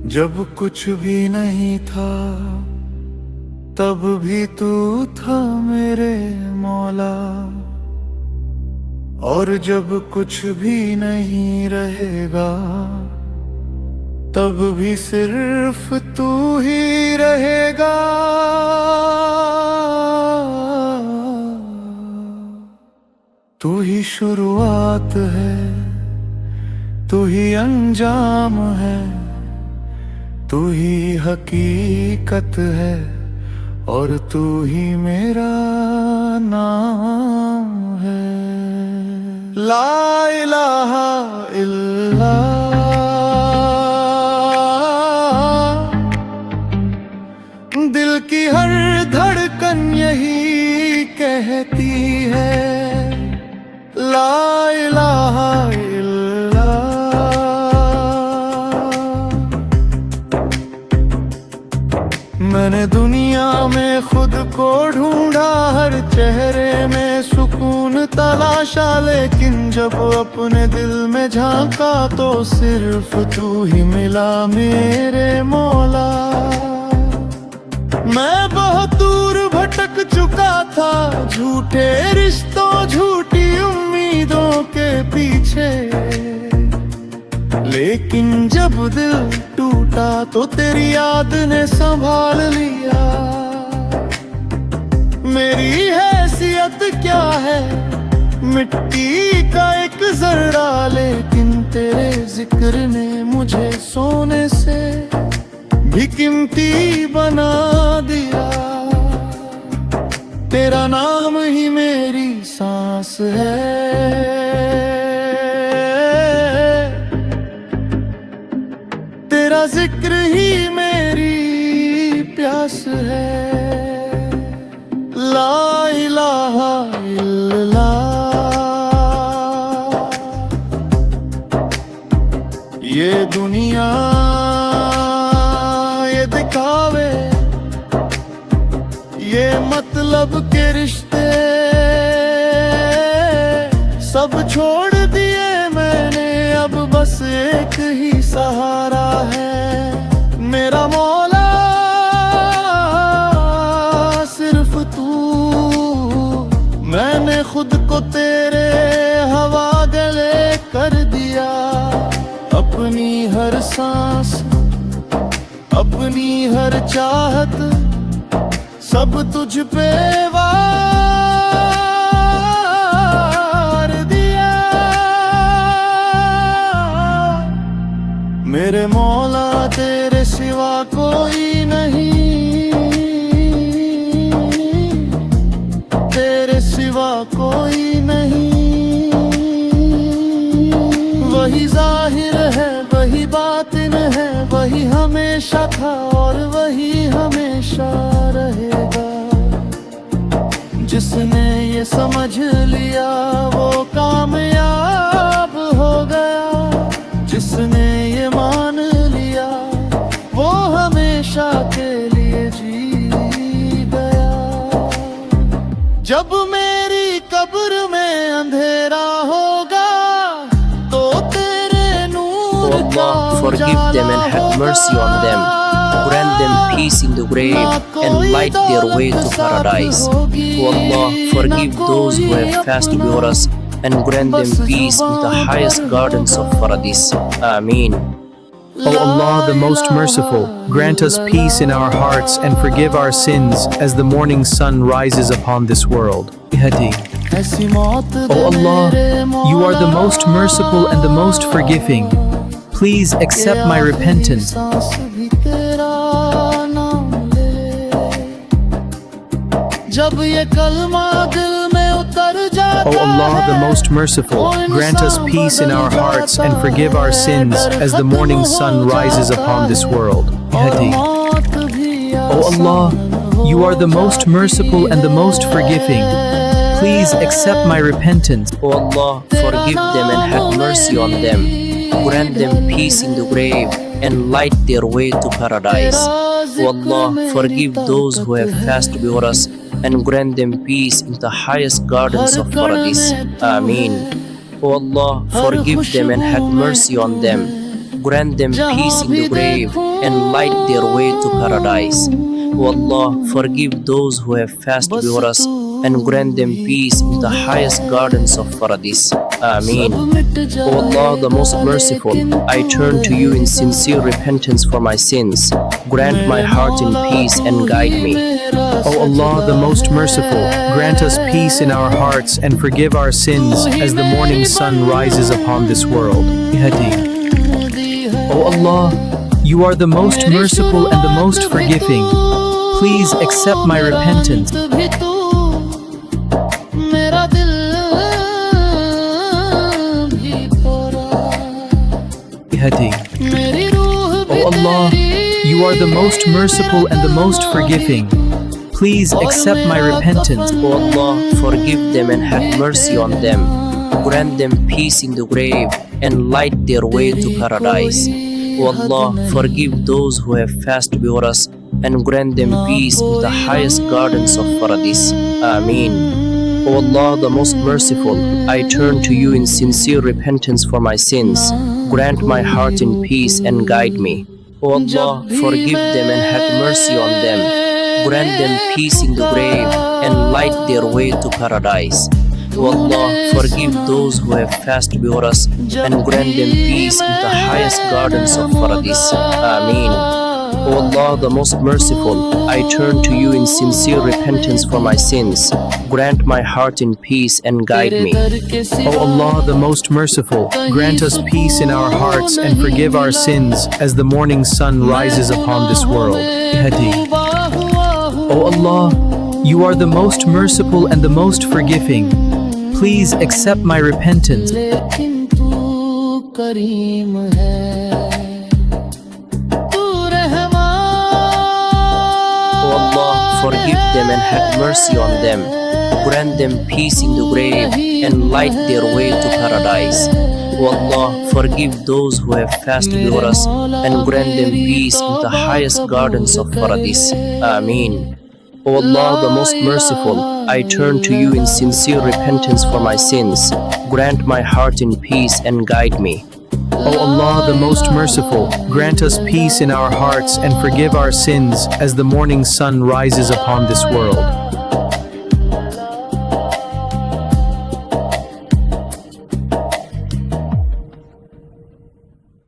जब कुछ भी नहीं था तब भी तू था मेरे मौला, और जब कुछ भी नहीं रहेगा तब भी सिर्फ तू ही रहेगा। तू ही शुरुआत है, तू ही अंजाम है, तू ही हकीकत है, और तू ही मेरा नाम है। ला इलाहा इल्लल्लाह, दिल की हर धड़कन यही कहती है, ला इलाहा इल्लल्लाह। मैंने दुनिया में खुद को ढूंढा, हर चेहरे में सुकून तलाशा, लेकिन जब अपने दिल में झांका तो सिर्फ तू ही मिला मेरे मौला। मैं बहुत दूर भटक चुका था, झूठे रिश्तों झूठी उम्मीदों के पीछे, लेकिन जब दिल टूटा तो तेरी याद ने संभाल लिया। मेरी हैसियत क्या है, मिट्टी का एक जर्रा, लेकिन तेरे जिक्र ने मुझे सोने से भी कीमती बना दिया। तेरा नाम ही मेरी सांस है, तेरा जिक्र ही मेरी प्यास है। ला इलाहा इल्लल्लाह। ये दुनिया, ये दिखावे, ये मतलब के रिश्ते सब छोड़ दिए मैंने, अब बस एक ही सहारा है मेरा मौला, सिर्फ तू। मैंने खुद को तेरे हवाले कर दिया, अपनी हर सांस, अपनी हर चाहत, सब तुझ पे वार दिया। मेरे मौला तेरे सिवा कोई नहीं, तेरे सिवा कोई नहीं। वही जाहिर है, वही बातिन है, वही हमेशा था और वही हमेशा रहेगा। जिसने ये समझ लिया वो कामयाब हो गया, जिसने ये मान लिया वो हमेशा के लिए जी गया। जब मेरी कब्र में अंधेरा होगा तो तेरे नूर का forgive them and have mercy on them. Grant them peace in the grave and light their way to paradise. O Allah, forgive those who have passed before us and grant them peace in the highest gardens of paradise. Ameen. O Allah, the most merciful, grant us peace in our hearts and forgive our sins as the morning sun rises upon this world. O Allah, you are the most merciful and the most forgiving. Please accept my repentance. O Allah, the most merciful, grant us peace in our hearts and forgive our sins as the morning sun rises upon this world. O Allah, you are the most merciful and the most forgiving. Please accept my repentance. O Allah, forgive them and have mercy on them. Grant them peace in the grave and light their way to paradise. O Allah, forgive those who have passed before us and grant them peace in the highest gardens of paradise. Ameen. O Allah, forgive them and have mercy on them. grant them peace in the grave, and light their way to paradise. O Allah, forgive those who have fasted before us, and grant them peace in the highest gardens of paradise. Ameen. O Allah, the most merciful, I turn to you in sincere repentance for my sins. Grant my heart in peace and guide me. O Allah, the most merciful, grant us peace in our hearts and forgive our sins as the morning sun rises upon this world. O Allah, you are the most merciful and the most forgiving. Please accept my repentance. O Allah, you are the most merciful and the most forgiving. Please accept my repentance. O Allah, forgive them and have mercy on them. Grant them peace in the grave and light their way to paradise. O Allah, forgive those who have fasted before us and grant them peace in the highest gardens of paradise. Ameen. O Allah, the most merciful, I turn to you in sincere repentance for my sins. Grant my heart in peace and guide me. O Allah, forgive them and have mercy on them. Grant them peace in the grave and light their way to paradise. O Allah, forgive those who have fasted before us and grant them peace in the highest gardens of paradise. Ameen. O Allah, the most merciful, I turn to you in sincere repentance for my sins. Grant my heart in peace and guide me. O Allah, the most merciful, grant us peace in our hearts and forgive our sins as the morning sun rises upon this world. O Allah, you are the most merciful and the most forgiving. Please accept my repentance. O Allah, forgive them and have mercy on them. Grant them peace in the grave and light their way to paradise. O Allah, forgive those who have fasted before us and grant them peace in the highest gardens of paradise. Ameen. O Allah, the most merciful, I turn to you in sincere repentance for my sins. Grant my heart in peace and guide me. O Allah, the most merciful, grant us peace in our hearts and forgive our sins as the morning sun rises upon this world.